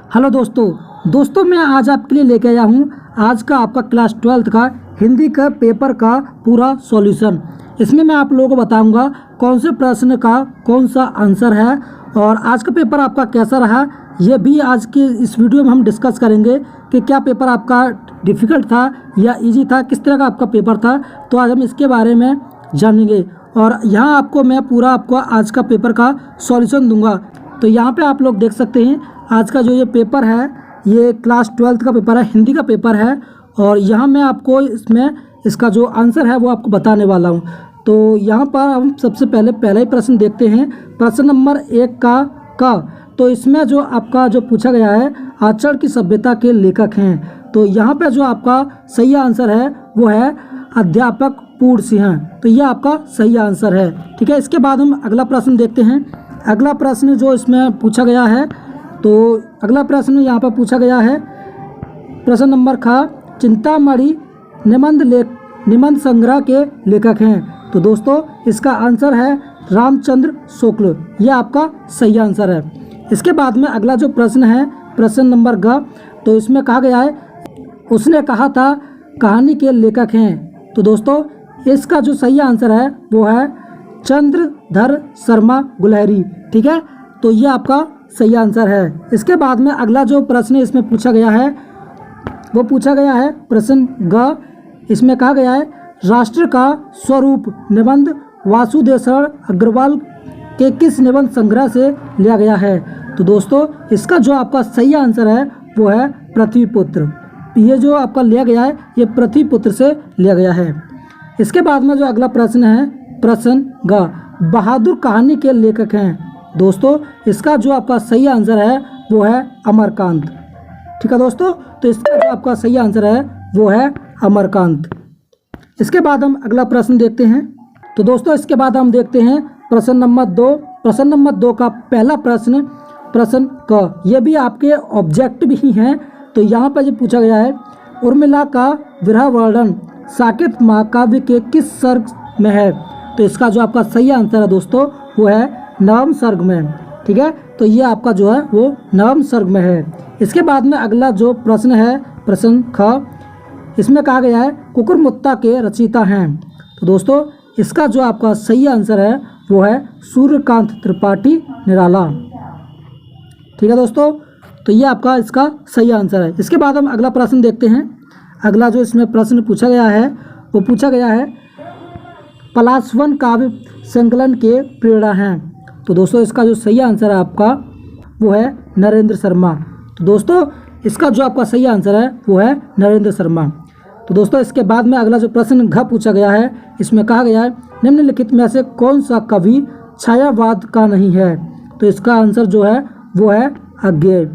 Hello दोस्तों मैं आज आपके लिए लेके आया हूँ आज का आपका क्लास 12th का हिंदी का पेपर का पूरा सॉल्यूशन। इसमें मैं आप लोगों को बताऊंगा कौन से प्रश्न का कौन सा आंसर है और आज का पेपर आपका कैसा रहा, ये भी आज के इस वीडियो में हम डिस्कस करेंगे कि क्या पेपर आपका डिफ़िकल्ट था या इजी था, किस तरह का आपका पेपर था। तो आज हम इसके बारे में जानेंगे और यहाँ आपको मैं पूरा आपको आज का पेपर का सॉल्यूशन दूंगा। तो यहाँ पे आप लोग देख सकते हैं आज का जो ये पेपर है ये क्लास 12th का पेपर है, हिंदी का पेपर है और यहाँ मैं आपको इसमें इसका जो आंसर है वो आपको बताने वाला हूँ। तो यहाँ पर हम सबसे पहला ही प्रश्न देखते हैं, प्रश्न नंबर 1 का। तो इसमें जो आपका जो पूछा गया है आचरण की सभ्यता के लेखक हैं। तो यहाँ पे जो आपका सही आंसर है वो है अध्यापक पूर्ण सिंह। तो ये आपका सही आंसर है। ठीक है, इसके बाद हम अगला प्रश्न देखते हैं। अगला प्रश्न जो इसमें पूछा गया है, तो अगला प्रश्न यहाँ पर पूछा गया है प्रश्न नंबर चिंतामणि निबंध संग्रह के लेखक हैं। तो दोस्तों इसका आंसर है रामचंद्र शुक्ल। यह आपका सही आंसर है। इसके बाद में अगला जो प्रश्न है प्रश्न नंबर तो इसमें कहा गया है उसने कहा था कहानी के लेखक हैं। तो दोस्तों इसका जो सही आंसर है वो है चंद्रधर शर्मा गुलहरी। ठीक है, तो ये आपका सही आंसर है। इसके बाद में अगला जो प्रश्न इसमें पूछा गया है वो पूछा गया है प्रश्न इसमें कहा गया है राष्ट्र का स्वरूप निबंध वासुदेव शरण अग्रवाल के किस निबंध संग्रह से लिया गया है। तो दोस्तों इसका जो आपका सही आंसर है वो है पृथ्वीपुत्र। ये जो आपका लिया गया है ये पृथ्वीपुत्र से लिया गया है। इसके बाद में जो अगला प्रश्न है प्रश्न बहादुर कहानी के लेखक हैं। दोस्तों इसका जो आपका सही आंसर है वो है अमरकांत। ठीक है दोस्तों, तो इसका जो आपका सही आंसर है वो है अमरकांत। इसके बाद हम अगला प्रश्न देखते हैं। तो दोस्तों इसके बाद हम देखते हैं प्रश्न नंबर 2। प्रश्न नंबर 2 का पहला प्रश्न ये भी आपके ऑब्जेक्टिव ही हैं। तो यहाँ पर जो पूछा गया है उर्मिला का विरह वर्णन साकेत महाकाव्य के किस सर्ग में है। तो इसका जो आपका सही आंसर है दोस्तों वो है नवम सर्ग में। ठीक है, तो ये आपका जो है वो नवम सर्ग में है। इसके बाद में अगला जो प्रश्न है प्रश्न इसमें कहा गया है कुकुरमुत्ता के रचयिता हैं। तो दोस्तों इसका जो आपका सही आंसर है वो है सूर्यकांत त्रिपाठी निराला। ठीक है दोस्तों, तो ये आपका इसका सही आंसर है। इसके बाद हम अगला प्रश्न देखते हैं। अगला जो इसमें प्रश्न पूछा गया है वो पूछा गया है पलाशवन काव्य संकलन के प्रेरणा हैं। तो दोस्तों इसका जो सही आंसर है आपका वो है नरेंद्र शर्मा। तो दोस्तों इसका जो आपका सही आंसर है वो है नरेंद्र शर्मा। तो दोस्तों इसके बाद में अगला जो प्रश्न पूछा गया है इसमें कहा गया है निम्नलिखित में से कौन सा कवि छायावाद का नहीं है। तो इसका आंसर जो है वो है अज्ञेय।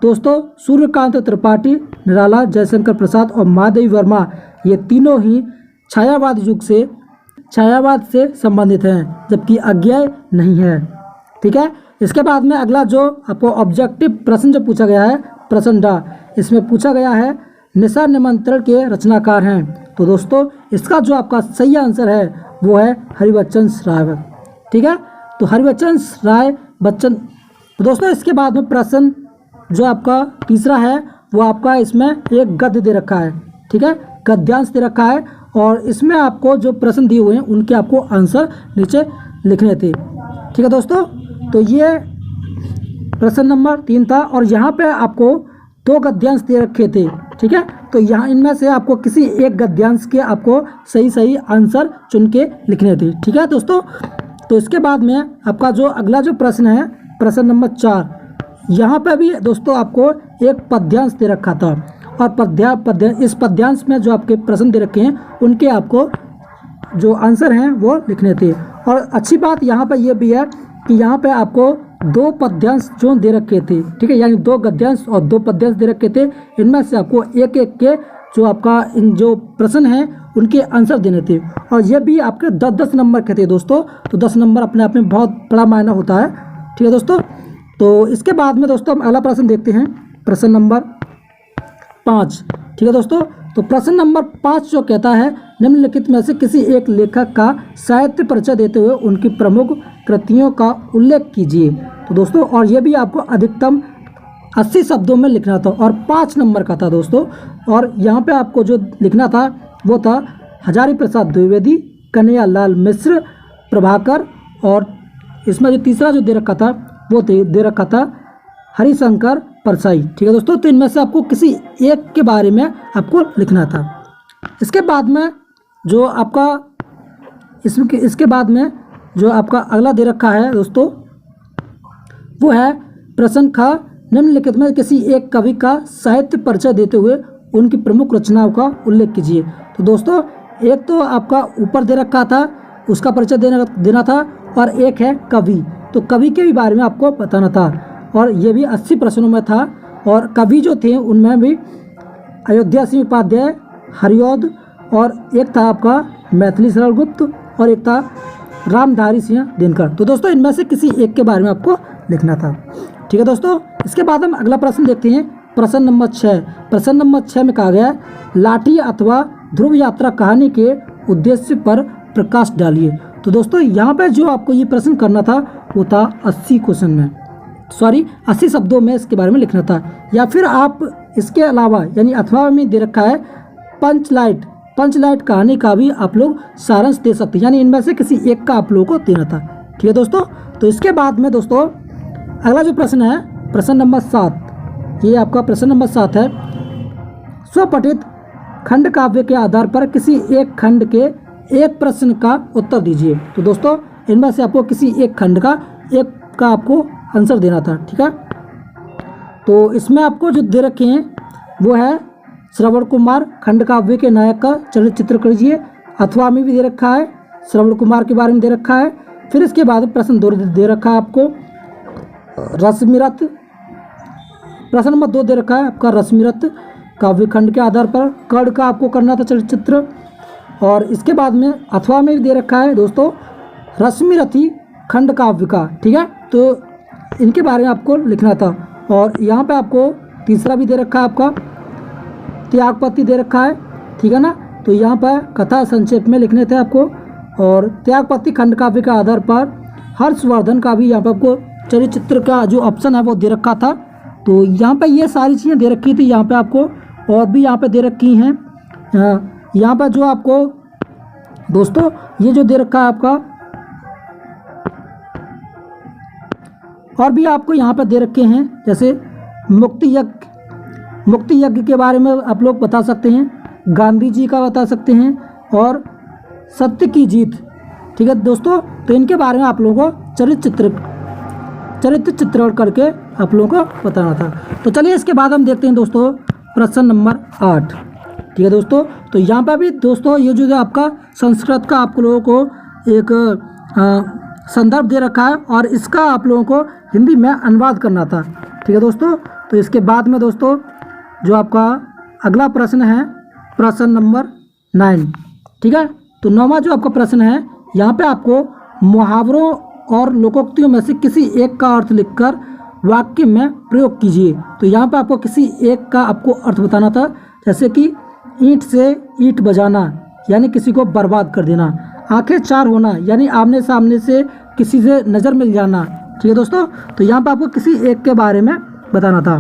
दोस्तों सूर्यकांत त्रिपाठी निराला, जयशंकर प्रसाद और महादेवी वर्मा ये तीनों ही छायावाद से संबंधित हैं, जबकि अज्ञेय नहीं है। ठीक है, इसके बाद में अगला जो आपको ऑब्जेक्टिव प्रश्न जो पूछा गया है प्रश्न इसमें पूछा गया है निशा निमंत्रण के रचनाकार हैं। तो दोस्तों इसका जो आपका सही आंसर है वो है हरिवंश राय। ठीक है, तो हरिवंश राय बच्चन। तो दोस्तों इसके बाद में प्रश्न जो आपका तीसरा है वो आपका इसमें एक गद्य दे रखा है। ठीक है, गद्यांश दे रखा है और इसमें आपको जो प्रश्न दिए हुए हैं उनके आपको आंसर नीचे लिखने थे। ठीक है दोस्तों, तो ये प्रश्न नंबर 3 था और यहाँ पे आपको 2 गद्यांश दे रखे थे। ठीक है, तो यहाँ इनमें से आपको किसी एक गद्यांश के आपको सही आंसर चुन के लिखने थे। ठीक है दोस्तों, तो इसके बाद में आपका जो अगला जो प्रश्न है प्रश्न नंबर 4, यहाँ पे भी दोस्तों आपको एक पद्यांश दे रखा था और इस पद्यांश में जो आपके प्रश्न दे रखे हैं उनके आपको जो आंसर हैं वो लिखने थे। और अच्छी बात यहाँ पे ये भी है कि यहाँ पे आपको 2 पद्यांश जो दे रखे थे। ठीक है, यानी 2 गद्यांश और 2 पद्यांश दे रखे थे। इनमें से आपको एक के जो आपका इन जो प्रश्न हैं उनके आंसर देने थे और ये भी आपके 10-10 नंबर के थे दोस्तों। तो 10 नंबर अपने आप में बहुत बड़ा मायना होता है। ठीक है दोस्तों, तो इसके बाद में दोस्तों हम अगला प्रश्न देखते हैं प्रश्न नंबर 5। ठीक है दोस्तों। तो प्रश्न नंबर 5 जो कहता है निम्नलिखित में से किसी एक लेखक का साहित्य परिचय देते हुए उनकी प्रमुख कृतियों का उल्लेख कीजिए। तो दोस्तों और ये भी आपको अधिकतम 80 शब्दों में लिखना था और 5 नंबर का था दोस्तों। और यहाँ पे आपको जो लिखना था वो था हजारी प्रसाद द्विवेदी, कन्हैयालाल मिश्र, प्रभाकर, और इसमें जो तीसरा जो दे रखा था वो दे रखा था हरिशंकर परसाई। ठीक है दोस्तों। तो इनमें से आपको किसी एक के बारे में आपको लिखना था। इसके बाद में जो आपका इसके बाद में जो आपका अगला दे रखा है दोस्तों वो है प्रश्न ख, निम्नलिखित में किसी एक कवि का साहित्य परिचय देते हुए उनकी प्रमुख रचनाओं का उल्लेख कीजिए। तो दोस्तों एक तो आपका ऊपर दे रखा था उसका परिचय देना था और एक है कवि। तो कवि के भी बारे में आपको बताना था और ये भी 80 प्रश्नों में था। और कवि जो थे उनमें भी अयोध्या सिंह उपाध्याय, हरिऔध, और एक था आपका मैथिली शरण गुप्त, और एक था रामधारी सिंह दिनकर। तो दोस्तों इनमें से किसी एक के बारे में आपको लिखना था। ठीक है दोस्तों। इसके बाद हम अगला प्रश्न देखते हैं, प्रश्न नंबर 6। प्रश्न नंबर 6 में कहा गया लाठी अथवा ध्रुव यात्रा कहानी के उद्देश्य पर प्रकाश डालिए। तो दोस्तों यहाँ पे जो आपको ये प्रश्न करना था वो था 80 शब्दों में इसके बारे में लिखना था। या फिर आप इसके अलावा यानी अथवा में दे रखा है पंचलाइट कहानी का भी आप लोग सारांश दे सकते हैं, यानी इनमें से किसी एक का आप लोगों को देना था। ठीक है दोस्तों। तो इसके बाद में दोस्तों अगला जो प्रश्न है प्रश्न नंबर 7, ये आपका प्रश्न नंबर 7 है, स्वपठित खंड काव्य के आधार पर किसी एक खंड के एक प्रश्न का उत्तर दीजिए। तो दोस्तों इनमें से आपको किसी एक खंड का आपको आंसर देना था। ठीक है। तो इसमें आपको जो दे रखे हैं वो है श्रवण कुमार खंड काव्य के नायक का चलचित्र कीजिए। अथवा में भी दे रखा है, श्रवण कुमार के बारे में दे रखा है। फिर इसके बाद प्रश्न 2 दे रखा है आपको रश्मिरथ, प्रश्न नंबर 2 दे रखा है आपका रश्मिरथ काव्य खंड के आधार पर कर्ण का आपको करना था चलचित्र। और इसके बाद में अथवा में भी दे रखा है दोस्तों रश्मिरथी खंड काव्य का। ठीक है। तो इनके बारे में आपको लिखना था। और यहाँ पे आपको तीसरा भी दे रखा है आपका त्यागपति दे रखा है। ठीक है ना। तो यहाँ पर कथा संक्षेप में लिखने थे आपको। और त्यागपति खंड काव्य के आधार पर हर्षवर्धन का भी यहाँ पर आपको चलचित्र का जो ऑप्शन है वो दे रखा था। तो यहाँ पे ये सारी चीज़ें दे रखी थी। यहाँ पे आपको और भी यहाँ पे दे रखी हैं। यहाँ पर जो आपको दोस्तों ये जो दे रखा है आपका और भी आपको यहाँ पे दे रखे हैं, जैसे मुक्ति यज्ञ के बारे में आप लोग बता सकते हैं, गांधी जी का बता सकते हैं, और सत्य की जीत। ठीक है दोस्तों। तो इनके बारे में आप लोगों को चरित्र चित्रण करके आप लोगों को बताना था। तो चलिए इसके बाद हम देखते हैं दोस्तों प्रश्न नंबर 8। ठीक है दोस्तों। तो यहाँ पर भी दोस्तों ये जो आपका संस्कृत का आप लोगों को एक संदर्भ दे रखा है और इसका आप लोगों को हिंदी में अनुवाद करना था। ठीक है दोस्तों। तो इसके बाद में दोस्तों जो आपका अगला प्रश्न है प्रश्न नंबर 9। ठीक है। तो 9वां जो आपका प्रश्न है यहाँ पे आपको मुहावरों और लोकोक्तियों में से किसी एक का अर्थ लिखकर वाक्य में प्रयोग कीजिए। तो यहाँ पे आपको किसी एक का आपको अर्थ बताना था, जैसे कि ईंट से ईंट बजाना यानी किसी को बर्बाद कर देना, आंखें चार होना यानी आमने सामने से किसी से नज़र मिल जाना। ठीक है दोस्तों। तो यहाँ पे आपको किसी एक के बारे में बताना था।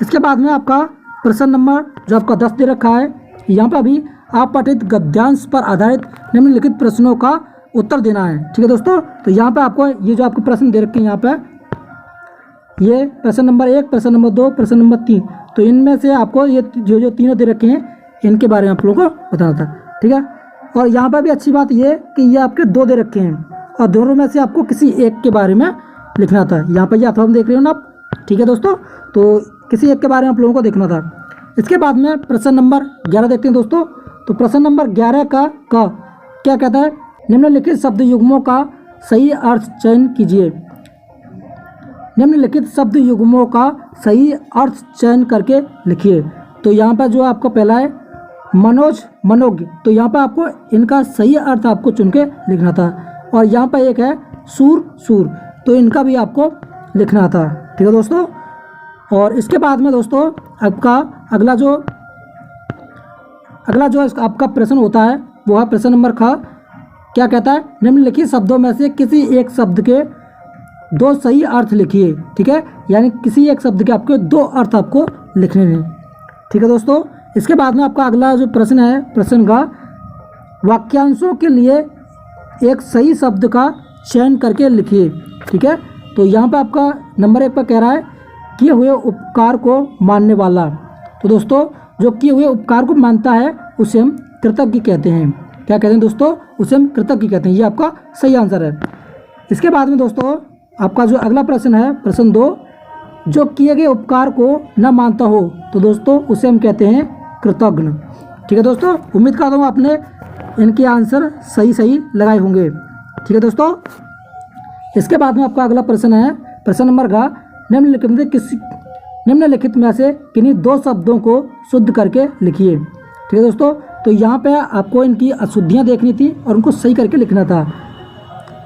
इसके बाद में आपका प्रश्न नंबर जो आपका 10 दे रखा है, यहाँ पर भी आप पठित गद्यांश पर आधारित निम्नलिखित प्रश्नों का उत्तर देना है। ठीक है दोस्तों। तो यहाँ पे आपको ये जो आपके प्रश्न दे रखे हैं यहाँ पे ये प्रश्न नंबर 1, प्रश्न नंबर 2, प्रश्न नंबर 3, तो इनमें से आपको ये जो तीनों दे रखे हैं इनके बारे में आप लोगों को बताना था। ठीक है। और यहाँ पर भी अच्छी बात ये कि ये आपके 2 दे रखे हैं और दोनों में से आपको किसी एक के बारे में लिखना था। यहाँ पर ये अथवा देख रहे हो ना आप। ठीक है दोस्तों। तो किसी एक के बारे में आप लोगों को देखना था। इसके बाद में प्रश्न नंबर 11 देखते हैं दोस्तों। तो प्रश्न नंबर 11 का क्या कहता है, निम्नलिखित शब्द युग्मों का सही अर्थ चयन कीजिए। निम्नलिखित शब्द युग्मों का सही अर्थ चयन करके लिखिए। तो यहाँ पर जो आपका पहला है मनोज्ञ, तो यहाँ पर आपको इनका सही अर्थ आपको चुन के लिखना था। और यहाँ पर एक है सूर, तो इनका भी आपको लिखना था। ठीक है दोस्तों। और इसके बाद में दोस्तों आपका अगला जो अगला जो आपका प्रश्न होता है वो है प्रश्न नंबर ख। क्या कहता है, निम्नलिखित शब्दों में से किसी एक शब्द के दो सही अर्थ लिखिए। ठीक है, यानी किसी एक शब्द के आपके दो अर्थ आपको लिखने हैं। ठीक है दोस्तों, इसके बाद में आपका अगला जो प्रश्न है प्रश्न का, वाक्यांशों के लिए एक सही शब्द का चयन करके लिखिए। ठीक है, तो यहाँ पे आपका नंबर 1 पर कह रहा है किए हुए उपकार को मानने वाला। तो दोस्तों जो किए हुए उपकार को मानता है उसे हम कृतज्ञ कहते हैं। क्या कहते हैं दोस्तों, उसे हम कृतज्ञ कहते हैं। ये आपका सही आंसर है। इसके बाद में दोस्तों आपका जो अगला प्रश्न है प्रश्न 2, जो किए गए उपकार को न मानता हो तो दोस्तों उसे हम कहते हैं कृतज्ञ। ठीक है दोस्तों, उम्मीद करता हूँ आपने इनके आंसर सही लगाए होंगे। ठीक है दोस्तों, इसके बाद में आपका अगला प्रश्न है प्रश्न नंबर का, निम्नलिखित में से किन्हीं दो शब्दों को शुद्ध करके लिखिए। ठीक है दोस्तों, तो यहाँ पे आपको इनकी अशुद्धियाँ देखनी थी और उनको सही करके लिखना था।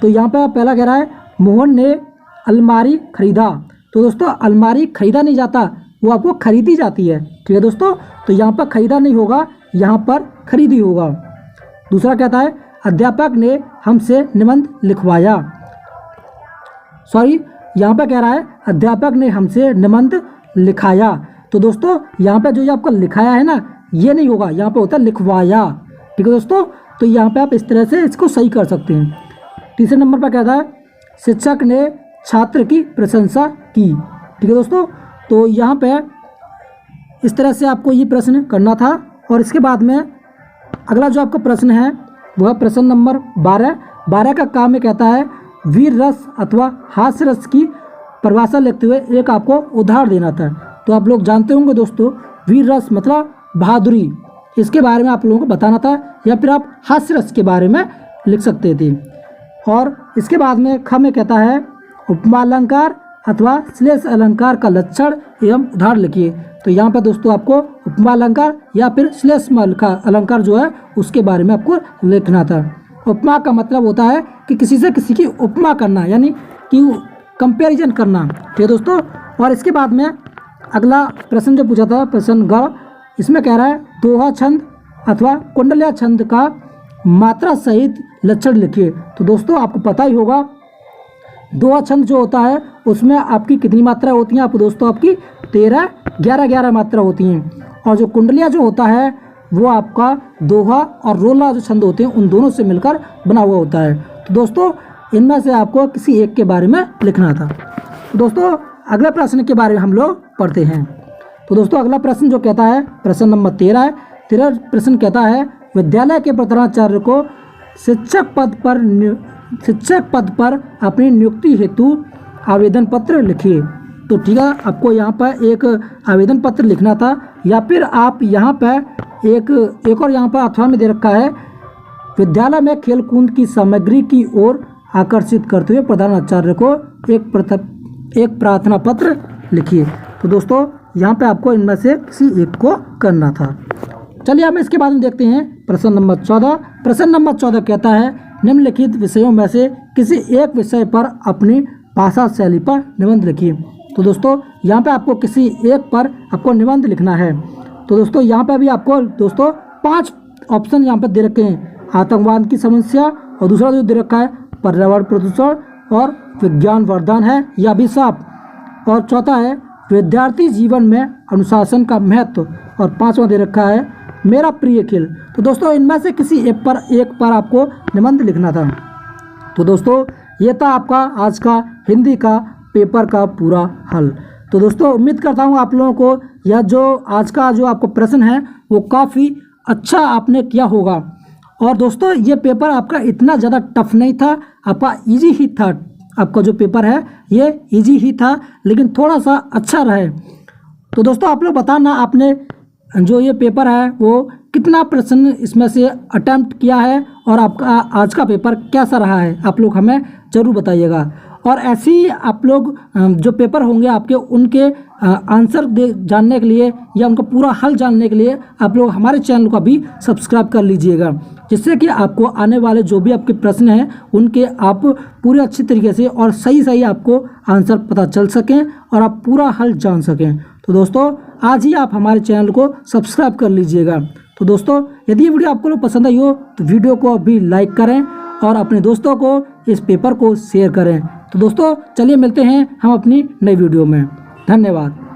तो यहाँ पे पहला कह रहा है मोहन ने अलमारी खरीदा। तो दोस्तों अलमारी खरीदा नहीं जाता, वो आपको खरीदी जाती है। ठीक है दोस्तों, तो यहाँ पर खरीदा नहीं होगा, यहाँ पर खरीदी होगा। दूसरा कहता है अध्यापक ने हमसे निबंध लिखवाया। सॉरी, यहाँ पर कह रहा है अध्यापक ने हमसे निबंध लिखाया। तो दोस्तों यहाँ पे जो ये आपका लिखाया है ना, ये नहीं होगा, यहाँ पे होता है लिखवाया। ठीक है दोस्तों, तो यहाँ पे आप इस तरह से इसको सही कर सकते हैं। तीसरे नंबर पर कहता है शिक्षक ने छात्र की प्रशंसा की। ठीक है दोस्तों, तो यहाँ पे इस तरह से आपको ये प्रश्न करना था। और इसके बाद में अगला जो आपका प्रश्न है वह प्रश्न नंबर 12 का काम में कहता है वीर रस अथवा हास्य रस की परिभाषा लिखते हुए एक आपको उदाहरण देना था। तो आप लोग जानते होंगे दोस्तों, वीर रस मतलब बहादुरी, इसके बारे में आप लोगों को बताना था, या फिर आप हास्य रस के बारे में लिख सकते थे। और इसके बाद में ख में कहता है उपमा अलंकार अथवा श्लेष अलंकार का लक्षण एवं उदाहरण लिखिए। तो यहाँ पर दोस्तों आपको उपमा अलंकार या फिर श्लेष अलंकार जो है उसके बारे में आपको लिखना था। उपमा का मतलब होता है कि किसी से किसी की उपमा करना, यानी कि कंपैरिजन करना। ठीक है दोस्तों, और इसके बाद में अगला प्रश्न जो पूछा था प्रश्न ग, इसमें कह रहा है दोहा छंद अथवा कुंडलिया छंद का मात्रा सहित लक्षण लिखिए। तो दोस्तों आपको पता ही होगा दोहा छंद जो होता है उसमें आपकी कितनी मात्रा होती हैं, आप दोस्तों आपकी 13, 11 मात्रा होती हैं। और जो कुंडलिया जो होता है वो आपका दोहा और रोला जो छंद होते हैं उन दोनों से मिलकर बना हुआ होता है। तो दोस्तों इनमें से आपको किसी एक के बारे में लिखना था। तो दोस्तों अगले प्रश्न के बारे में हम लोग पढ़ते हैं। तो दोस्तों अगला प्रश्न जो कहता है प्रश्न नंबर 13 है। 13 प्रश्न कहता है विद्यालय के प्रधानाचार्य को शिक्षक पद पर अपनी नियुक्ति हेतु आवेदन पत्र लिखिए। तो ठीक है, आपको यहाँ पर एक आवेदन पत्र लिखना था, या फिर आप यहाँ पर एक और यहाँ पर अथवा में दे रखा है विद्यालय में खेलकूद की सामग्री की ओर आकर्षित करते हुए प्रधानाचार्य को एक प्रार्थना पत्र लिखिए। तो दोस्तों यहाँ पे आपको इनमें से किसी एक को करना था। चलिए हम इसके बाद में देखते हैं प्रश्न नंबर 14। प्रश्न नंबर 14 कहता है निम्नलिखित विषयों में से किसी एक विषय पर अपनी भाषा शैली पर निबंध लिखिए। तो दोस्तों यहाँ पे आपको किसी एक पर आपको निबंध लिखना है। तो दोस्तों यहाँ पे भी आपको दोस्तों 5 ऑप्शन यहाँ पे दे रखे हैं, आतंकवाद की समस्या, और दूसरा जो दे रखा है पर्यावरण प्रदूषण, और विज्ञान वरदान है या अभिशाप, और चौथा है विद्यार्थी जीवन में अनुशासन का महत्व, और 5वां दे रखा है मेरा प्रिय खेल। तो दोस्तों इनमें से किसी एक पर आपको निबंध लिखना था। तो दोस्तों ये था आपका आज का हिंदी का पेपर का पूरा हल। तो दोस्तों उम्मीद करता हूँ आप लोगों को यह जो आज का जो आपको प्रश्न है वो काफ़ी अच्छा आपने किया होगा। और दोस्तों ये पेपर आपका इतना ज़्यादा टफ नहीं था, आपका इजी ही था। आपका जो पेपर है ये इजी ही था, लेकिन थोड़ा सा अच्छा रहे। तो दोस्तों आप लोग बताना आपने जो ये पेपर है वो कितना प्रश्न इसमें से अटेम्प्ट किया है, और आपका आज का पेपर कैसा रहा है, आप लोग हमें ज़रूर बताइएगा। और ऐसे ही आप लोग जो पेपर होंगे आपके उनके आंसर जानने के लिए या उनका पूरा हल जानने के लिए आप लोग हमारे चैनल को भी सब्सक्राइब कर लीजिएगा, जिससे कि आपको आने वाले जो भी आपके प्रश्न हैं उनके आप पूरे अच्छी तरीके से और सही आपको आंसर पता चल सकें और आप पूरा हल जान सकें। तो दोस्तों आज ही आप हमारे चैनल को सब्सक्राइब कर लीजिएगा। तो तो दोस्तों यदि ये वीडियो आपको लोग पसंद आई हो तो वीडियो को अभी लाइक करें और अपने दोस्तों को इस पेपर को शेयर करें। तो दोस्तों चलिए मिलते हैं हम अपनी नई वीडियो में। धन्यवाद।